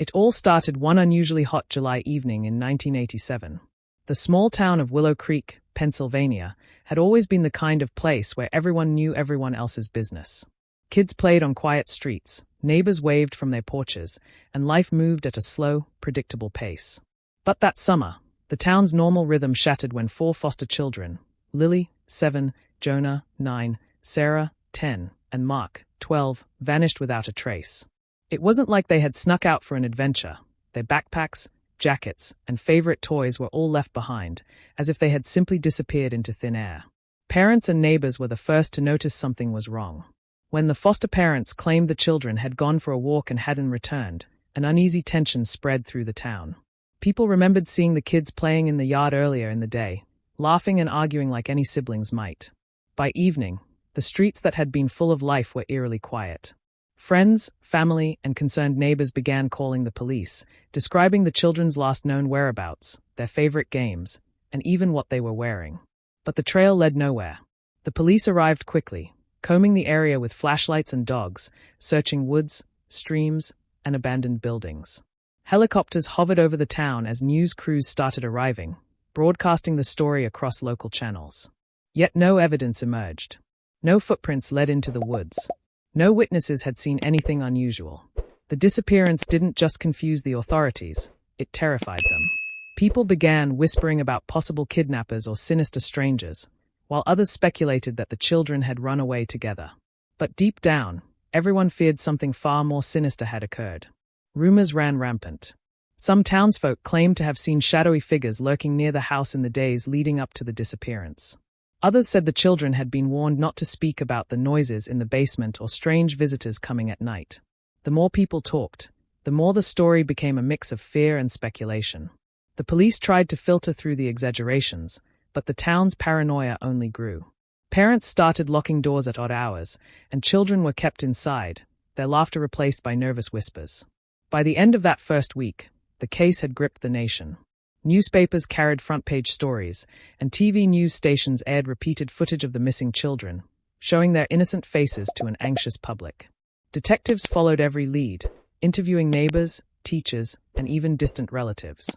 It all started one unusually hot July evening in 1987. The small town of Willow Creek, Pennsylvania, had always been the kind of place where everyone knew everyone else's business. Kids played on quiet streets, neighbors waved from their porches, and life moved at a slow, predictable pace. But that summer, the town's normal rhythm shattered when 4 foster children, Lily, 7, Jonah, 9, Sarah, 10, and Mark, 12, vanished without a trace. It wasn't like they had snuck out for an adventure. Their backpacks, jackets, and favorite toys were all left behind, as if they had simply disappeared into thin air. Parents and neighbors were the first to notice something was wrong. When the foster parents claimed the children had gone for a walk and hadn't returned, an uneasy tension spread through the town. People remembered seeing the kids playing in the yard earlier in the day, laughing and arguing like any siblings might. By evening, the streets that had been full of life were eerily quiet. Friends, family, and concerned neighbors began calling the police, describing the children's last known whereabouts, their favorite games, and even what they were wearing. But the trail led nowhere. The police arrived quickly, combing the area with flashlights and dogs, searching woods, streams, and abandoned buildings. Helicopters hovered over the town as news crews started arriving, broadcasting the story across local channels. Yet no evidence emerged. No footprints led into the woods. No witnesses had seen anything unusual. The disappearance didn't just confuse the authorities, it terrified them. People began whispering about possible kidnappers or sinister strangers, while others speculated that the children had run away together. But deep down, everyone feared something far more sinister had occurred. Rumors ran rampant. Some townsfolk claimed to have seen shadowy figures lurking near the house in the days leading up to the disappearance. Others said the children had been warned not to speak about the noises in the basement or strange visitors coming at night. The more people talked, the more the story became a mix of fear and speculation. The police tried to filter through the exaggerations, but the town's paranoia only grew. Parents started locking doors at odd hours, and children were kept inside, their laughter replaced by nervous whispers. By the end of that first week, the case had gripped the nation. Newspapers carried front-page stories, and TV news stations aired repeated footage of the missing children, showing their innocent faces to an anxious public. Detectives followed every lead, interviewing neighbors, teachers, and even distant relatives.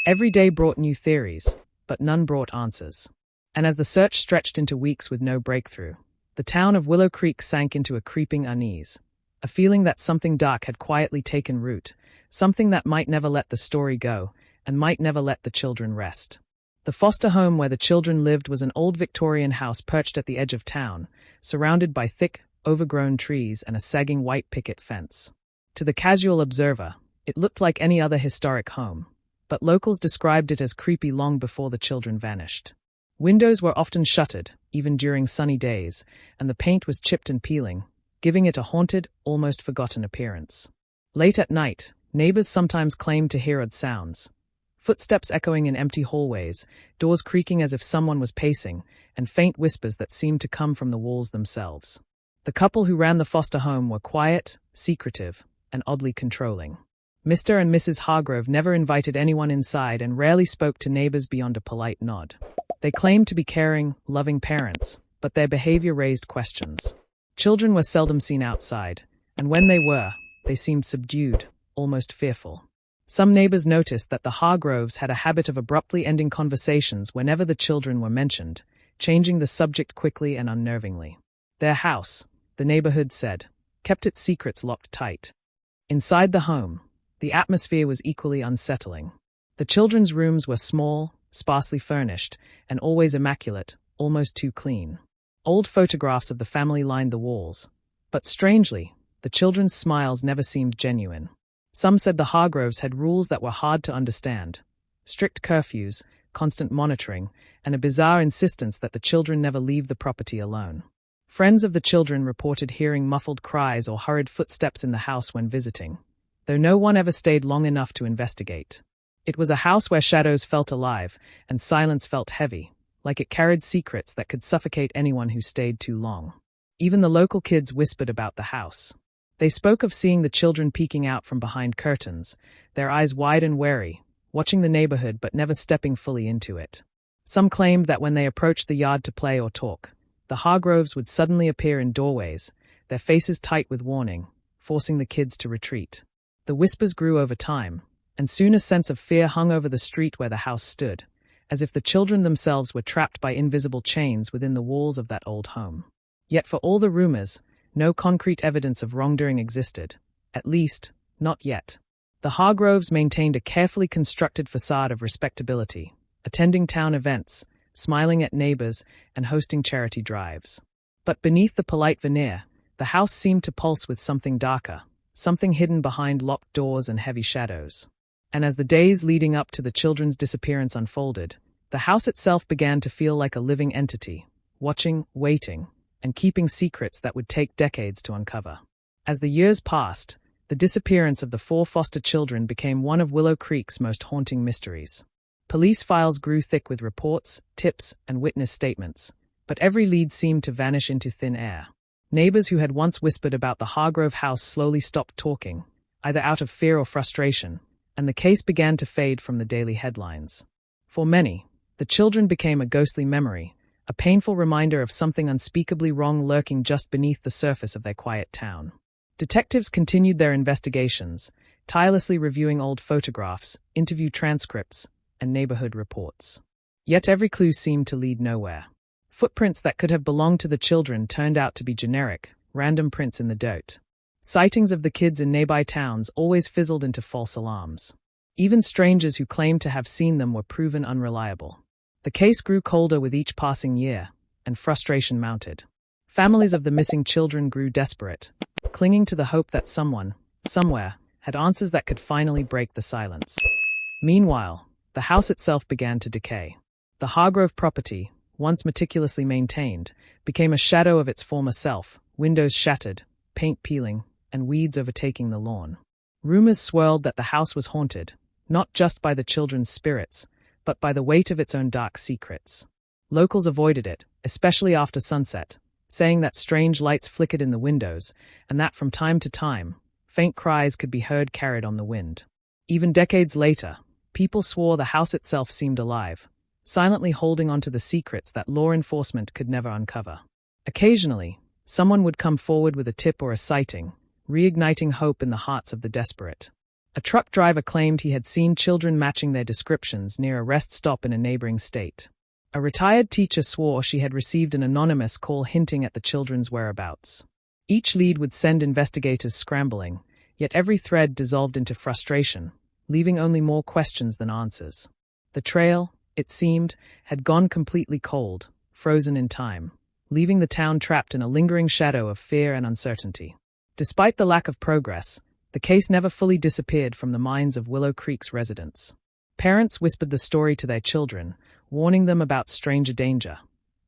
Every day brought new theories, but none brought answers. And as the search stretched into weeks with no breakthrough, the town of Willow Creek sank into a creeping unease, a feeling that something dark had quietly taken root, something that might never let the story go, and might never let the children rest. The foster home where the children lived was an old Victorian house perched at the edge of town, surrounded by thick, overgrown trees and a sagging white picket fence. To the casual observer, it looked like any other historic home, but locals described it as creepy long before the children vanished. Windows were often shuttered, even during sunny days, and the paint was chipped and peeling, giving it a haunted, almost forgotten appearance. Late at night, neighbors sometimes claimed to hear odd sounds. Footsteps echoing in empty hallways, doors creaking as if someone was pacing, and faint whispers that seemed to come from the walls themselves. The couple who ran the foster home were quiet, secretive, and oddly controlling. Mr. and Mrs. Hargrove never invited anyone inside and rarely spoke to neighbors beyond a polite nod. They claimed to be caring, loving parents, but their behavior raised questions. Children were seldom seen outside, and when they were, they seemed subdued, almost fearful. Some neighbors noticed that the Hargroves had a habit of abruptly ending conversations whenever the children were mentioned, changing the subject quickly and unnervingly. Their house, the neighborhood said, kept its secrets locked tight. Inside the home, the atmosphere was equally unsettling. The children's rooms were small, sparsely furnished, and always immaculate, almost too clean. Old photographs of the family lined the walls, but strangely, the children's smiles never seemed genuine. Some said the Hargroves had rules that were hard to understand. Strict curfews, constant monitoring, and a bizarre insistence that the children never leave the property alone. Friends of the children reported hearing muffled cries or hurried footsteps in the house when visiting, though no one ever stayed long enough to investigate. It was a house where shadows felt alive and silence felt heavy, like it carried secrets that could suffocate anyone who stayed too long. Even the local kids whispered about the house. They spoke of seeing the children peeking out from behind curtains, their eyes wide and wary, watching the neighborhood but never stepping fully into it. Some claimed that when they approached the yard to play or talk, the Hargroves would suddenly appear in doorways, their faces tight with warning, forcing the kids to retreat. The whispers grew over time, and soon a sense of fear hung over the street where the house stood, as if the children themselves were trapped by invisible chains within the walls of that old home. Yet for all the rumors, no concrete evidence of wrongdoing existed, at least, not yet. The Hargroves maintained a carefully constructed facade of respectability, attending town events, smiling at neighbors, and hosting charity drives. But beneath the polite veneer, the house seemed to pulse with something darker, something hidden behind locked doors and heavy shadows. And as the days leading up to the children's disappearance unfolded, the house itself began to feel like a living entity, watching, waiting, and keeping secrets that would take decades to uncover. As the years passed, the disappearance of the 4 foster children became one of Willow Creek's most haunting mysteries. Police files grew thick with reports, tips, and witness statements, but every lead seemed to vanish into thin air. Neighbors who had once whispered about the Hargrove house slowly stopped talking, either out of fear or frustration, and the case began to fade from the daily headlines. For many, the children became a ghostly memory, a painful reminder of something unspeakably wrong lurking just beneath the surface of their quiet town. Detectives continued their investigations, tirelessly reviewing old photographs, interview transcripts, and neighborhood reports. Yet every clue seemed to lead nowhere. Footprints that could have belonged to the children turned out to be generic, random prints in the dirt. Sightings of the kids in nearby towns always fizzled into false alarms. Even strangers who claimed to have seen them were proven unreliable. The case grew colder with each passing year, and frustration mounted. Families of the missing children grew desperate, clinging to the hope that someone, somewhere, had answers that could finally break the silence. Meanwhile, the house itself began to decay. The Hargrove property, once meticulously maintained, became a shadow of its former self, windows shattered, paint peeling, and weeds overtaking the lawn. Rumors swirled that the house was haunted, not just by the children's spirits, but by the weight of its own dark secrets. Locals avoided it, especially after sunset, saying that strange lights flickered in the windows, and that from time to time, faint cries could be heard carried on the wind. Even decades later, people swore the house itself seemed alive, silently holding onto the secrets that law enforcement could never uncover. Occasionally, someone would come forward with a tip or a sighting, reigniting hope in the hearts of the desperate. A truck driver claimed he had seen children matching their descriptions near a rest stop in a neighboring state. A retired teacher swore she had received an anonymous call hinting at the children's whereabouts. Each lead would send investigators scrambling, yet every thread dissolved into frustration, leaving only more questions than answers. The trail, it seemed, had gone completely cold, frozen in time, leaving the town trapped in a lingering shadow of fear and uncertainty. Despite the lack of progress, the case never fully disappeared from the minds of Willow Creek's residents. Parents whispered the story to their children, warning them about stranger danger,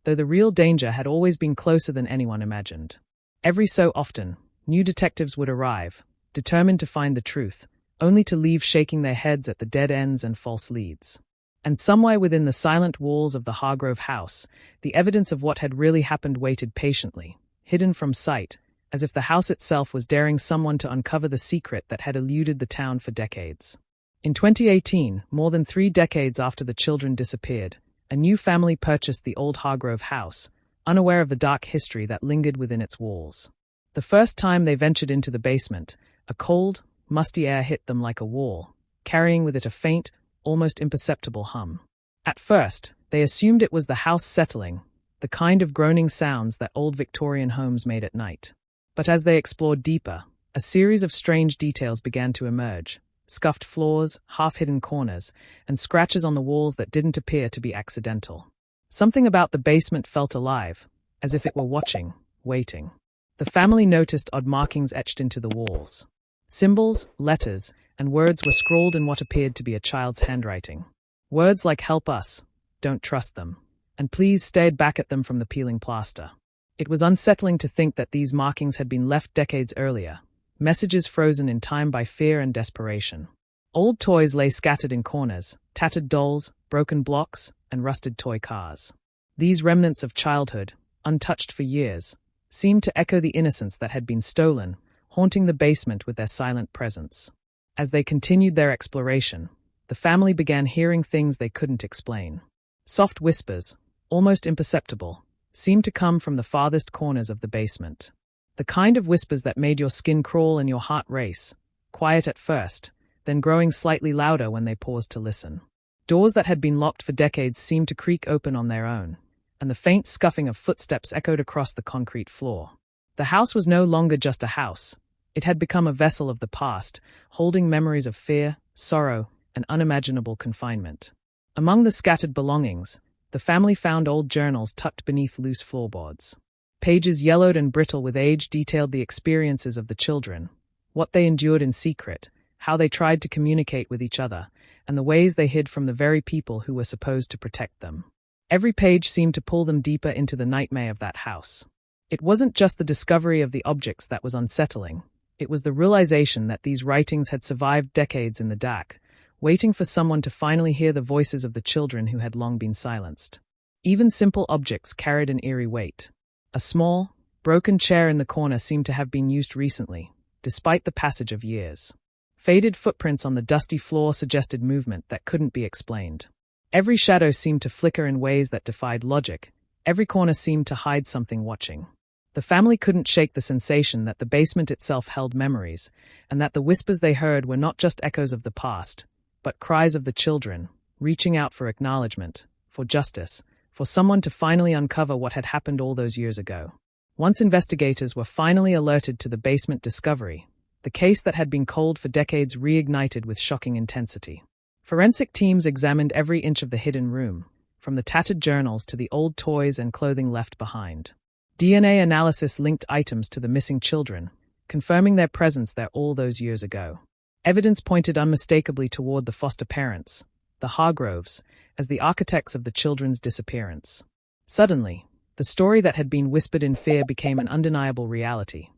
though the real danger had always been closer than anyone imagined. Every so often, new detectives would arrive, determined to find the truth, only to leave shaking their heads at the dead ends and false leads. And somewhere within the silent walls of the Hargrove house, the evidence of what had really happened waited patiently, hidden from sight, as if the house itself was daring someone to uncover the secret that had eluded the town for decades. In 2018, more than 3 decades after the children disappeared, a new family purchased the old Hargrove house, unaware of the dark history that lingered within its walls. The first time they ventured into the basement, a cold, musty air hit them like a wall, carrying with it a faint, almost imperceptible hum. At first, they assumed it was the house settling, the kind of groaning sounds that old Victorian homes made at night. But as they explored deeper, a series of strange details began to emerge: scuffed floors, half-hidden corners, and scratches on the walls that didn't appear to be accidental. Something about the basement felt alive, as if it were watching, waiting. The family noticed odd markings etched into the walls. Symbols, letters, and words were scrawled in what appeared to be a child's handwriting. Words like "help us," "don't trust them," and "please" stared back at them from the peeling plaster. It was unsettling to think that these markings had been left decades earlier, messages frozen in time by fear and desperation. Old toys lay scattered in corners, tattered dolls, broken blocks, and rusted toy cars. These remnants of childhood, untouched for years, seemed to echo the innocence that had been stolen, haunting the basement with their silent presence. As they continued their exploration, the family began hearing things they couldn't explain. Soft whispers, almost imperceptible, seemed to come from the farthest corners of the basement. The kind of whispers that made your skin crawl and your heart race, quiet at first, then growing slightly louder when they paused to listen. Doors that had been locked for decades seemed to creak open on their own, and the faint scuffing of footsteps echoed across the concrete floor. The house was no longer just a house. It had become a vessel of the past, holding memories of fear, sorrow, and unimaginable confinement. Among the scattered belongings, the family found old journals tucked beneath loose floorboards. Pages yellowed and brittle with age detailed the experiences of the children, what they endured in secret, how they tried to communicate with each other, and the ways they hid from the very people who were supposed to protect them. Every page seemed to pull them deeper into the nightmare of that house. It wasn't just the discovery of the objects that was unsettling. It was the realization that these writings had survived decades in the dark, waiting for someone to finally hear the voices of the children who had long been silenced. Even simple objects carried an eerie weight. A small, broken chair in the corner seemed to have been used recently, despite the passage of years. Faded footprints on the dusty floor suggested movement that couldn't be explained. Every shadow seemed to flicker in ways that defied logic. Every corner seemed to hide something watching. The family couldn't shake the sensation that the basement itself held memories, and that the whispers they heard were not just echoes of the past, but cries of the children, reaching out for acknowledgement, for justice, for someone to finally uncover what had happened all those years ago. Once investigators were finally alerted to the basement discovery, the case that had been cold for decades reignited with shocking intensity. Forensic teams examined every inch of the hidden room, from the tattered journals to the old toys and clothing left behind. DNA analysis linked items to the missing children, confirming their presence there all those years ago. Evidence pointed unmistakably toward the foster parents, the Hargroves, as the architects of the children's disappearance. Suddenly, the story that had been whispered in fear became an undeniable reality.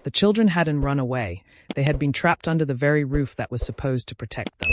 The children hadn't run away, they had been trapped under the very roof that was supposed to protect them.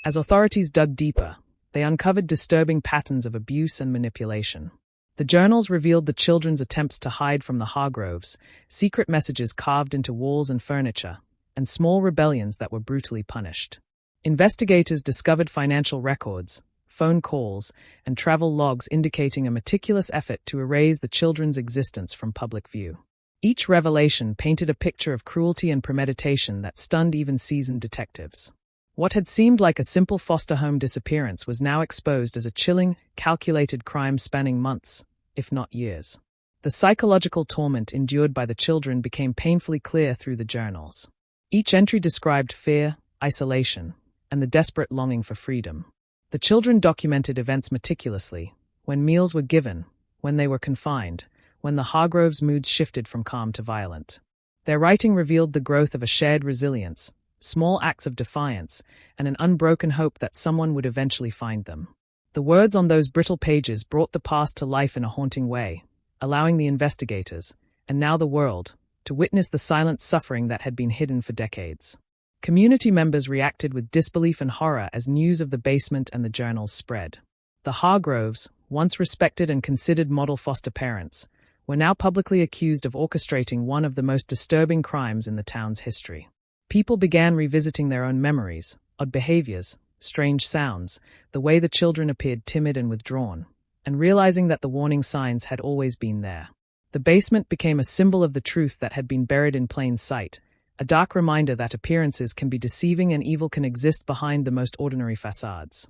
As authorities dug deeper, they uncovered disturbing patterns of abuse and manipulation. The journals revealed the children's attempts to hide from the Hargroves, secret messages carved into walls and furniture, and small rebellions that were brutally punished. Investigators discovered financial records, phone calls, and travel logs indicating a meticulous effort to erase the children's existence from public view. Each revelation painted a picture of cruelty and premeditation that stunned even seasoned detectives. What had seemed like a simple foster home disappearance was now exposed as a chilling, calculated crime spanning months, if not years. The psychological torment endured by the children became painfully clear through the journals. Each entry described fear, isolation, and the desperate longing for freedom. The children documented events meticulously, when meals were given, when they were confined, when the Hargroves' moods shifted from calm to violent. Their writing revealed the growth of a shared resilience, small acts of defiance, and an unbroken hope that someone would eventually find them. The words on those brittle pages brought the past to life in a haunting way, allowing the investigators, and now the world, to witness the silent suffering that had been hidden for decades. Community members reacted with disbelief and horror as news of the basement and the journals spread. The Hargroves, once respected and considered model foster parents, were now publicly accused of orchestrating one of the most disturbing crimes in the town's history. People began revisiting their own memories, odd behaviors, strange sounds, the way the children appeared timid and withdrawn, and realizing that the warning signs had always been there. The basement became a symbol of the truth that had been buried in plain sight, a dark reminder that appearances can be deceiving and evil can exist behind the most ordinary facades.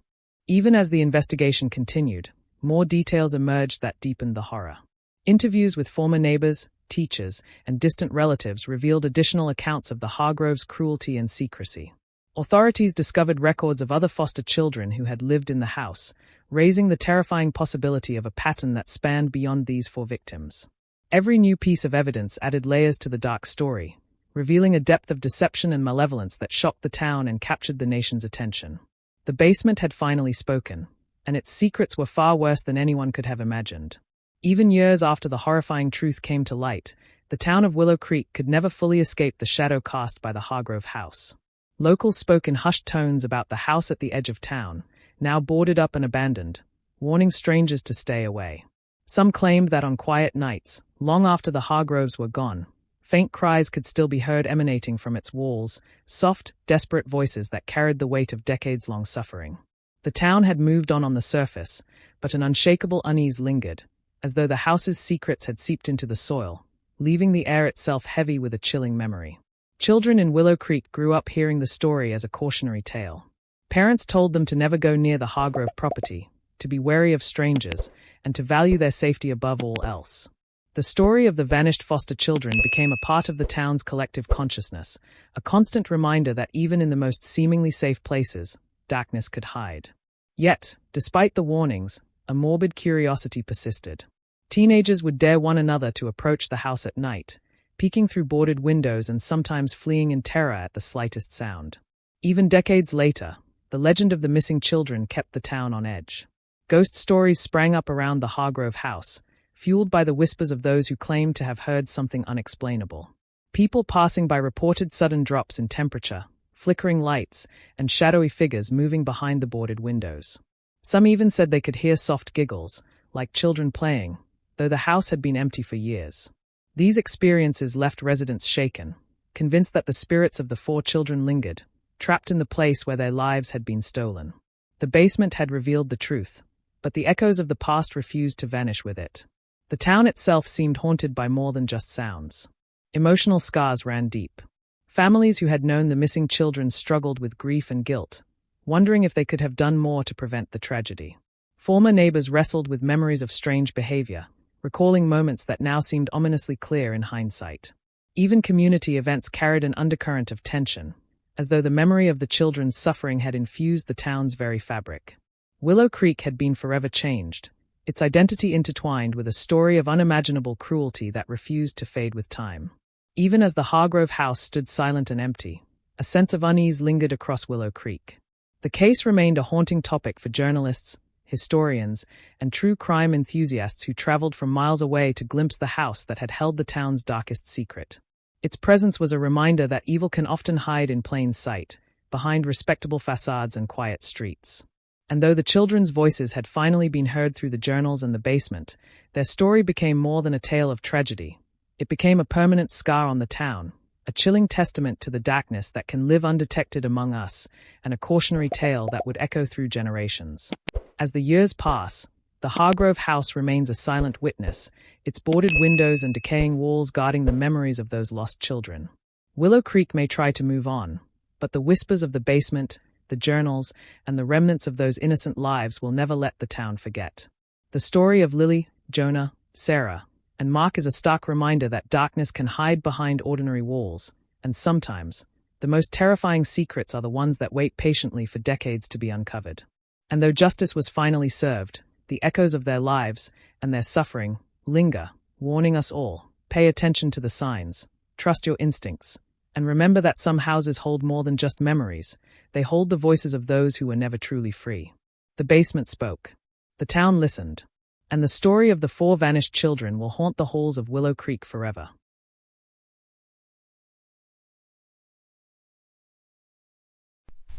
Even as the investigation continued, more details emerged that deepened the horror. Interviews with former neighbors, teachers, and distant relatives revealed additional accounts of the Hargroves' cruelty and secrecy. Authorities discovered records of other foster children who had lived in the house, raising the terrifying possibility of a pattern that spanned beyond these four victims. Every new piece of evidence added layers to the dark story, revealing a depth of deception and malevolence that shocked the town and captured the nation's attention. The basement had finally spoken, and its secrets were far worse than anyone could have imagined. Even years after the horrifying truth came to light, the town of Willow Creek could never fully escape the shadow cast by the Hargrove house. Locals spoke in hushed tones about the house at the edge of town, now boarded up and abandoned, warning strangers to stay away. Some claimed that on quiet nights, long after the Hargroves were gone, faint cries could still be heard emanating from its walls, soft, desperate voices that carried the weight of decades-long suffering. The town had moved on the surface, but an unshakable unease lingered, as though the house's secrets had seeped into the soil, leaving the air itself heavy with a chilling memory. Children in Willow Creek grew up hearing the story as a cautionary tale. Parents told them to never go near the Hargrove property, to be wary of strangers, and to value their safety above all else. The story of the vanished foster children became a part of the town's collective consciousness, a constant reminder that even in the most seemingly safe places, darkness could hide. Yet, despite the warnings, a morbid curiosity persisted. Teenagers would dare one another to approach the house at night, peeking through boarded windows and sometimes fleeing in terror at the slightest sound. Even decades later, the legend of the missing children kept the town on edge. Ghost stories sprang up around the Hargrove house, fueled by the whispers of those who claimed to have heard something unexplainable. People passing by reported sudden drops in temperature, flickering lights, and shadowy figures moving behind the boarded windows. Some even said they could hear soft giggles, like children playing, though the house had been empty for years. These experiences left residents shaken, convinced that the spirits of the 4 children lingered, trapped in the place where their lives had been stolen. The basement had revealed the truth, but the echoes of the past refused to vanish with it. The town itself seemed haunted by more than just sounds. Emotional scars ran deep. Families who had known the missing children struggled with grief and guilt, wondering if they could have done more to prevent the tragedy. Former neighbors wrestled with memories of strange behavior, recalling moments that now seemed ominously clear in hindsight. Even community events carried an undercurrent of tension, as though the memory of the children's suffering had infused the town's very fabric. Willow Creek had been forever changed, its identity intertwined with a story of unimaginable cruelty that refused to fade with time. Even as the Hargrove house stood silent and empty, a sense of unease lingered across Willow Creek. The case remained a haunting topic for journalists, historians, and true crime enthusiasts who traveled from miles away to glimpse the house that had held the town's darkest secret. Its presence was a reminder that evil can often hide in plain sight, behind respectable facades and quiet streets. And though the children's voices had finally been heard through the journals and the basement, their story became more than a tale of tragedy. It became a permanent scar on the town, a chilling testament to the darkness that can live undetected among us, and a cautionary tale that would echo through generations. As the years pass, the Hargrove house remains a silent witness, its boarded windows and decaying walls guarding the memories of those lost children. Willow Creek may try to move on, but the whispers of the basement, the journals, and the remnants of those innocent lives will never let the town forget. The story of Lily, Jonah, Sarah, and Mark is a stark reminder that darkness can hide behind ordinary walls, and sometimes, the most terrifying secrets are the ones that wait patiently for decades to be uncovered. And though justice was finally served, the echoes of their lives and their suffering linger, warning us all, pay attention to the signs, trust your instincts, and remember that some houses hold more than just memories, they hold the voices of those who were never truly free. The basement spoke. The town listened. And the story of the 4 vanished children will haunt the halls of Willow Creek forever.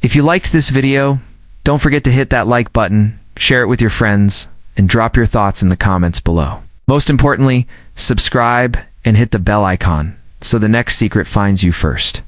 If you liked this video, don't forget to hit that like button, share it with your friends, and drop your thoughts in the comments below. Most importantly, subscribe and hit the bell icon so the next secret finds you first.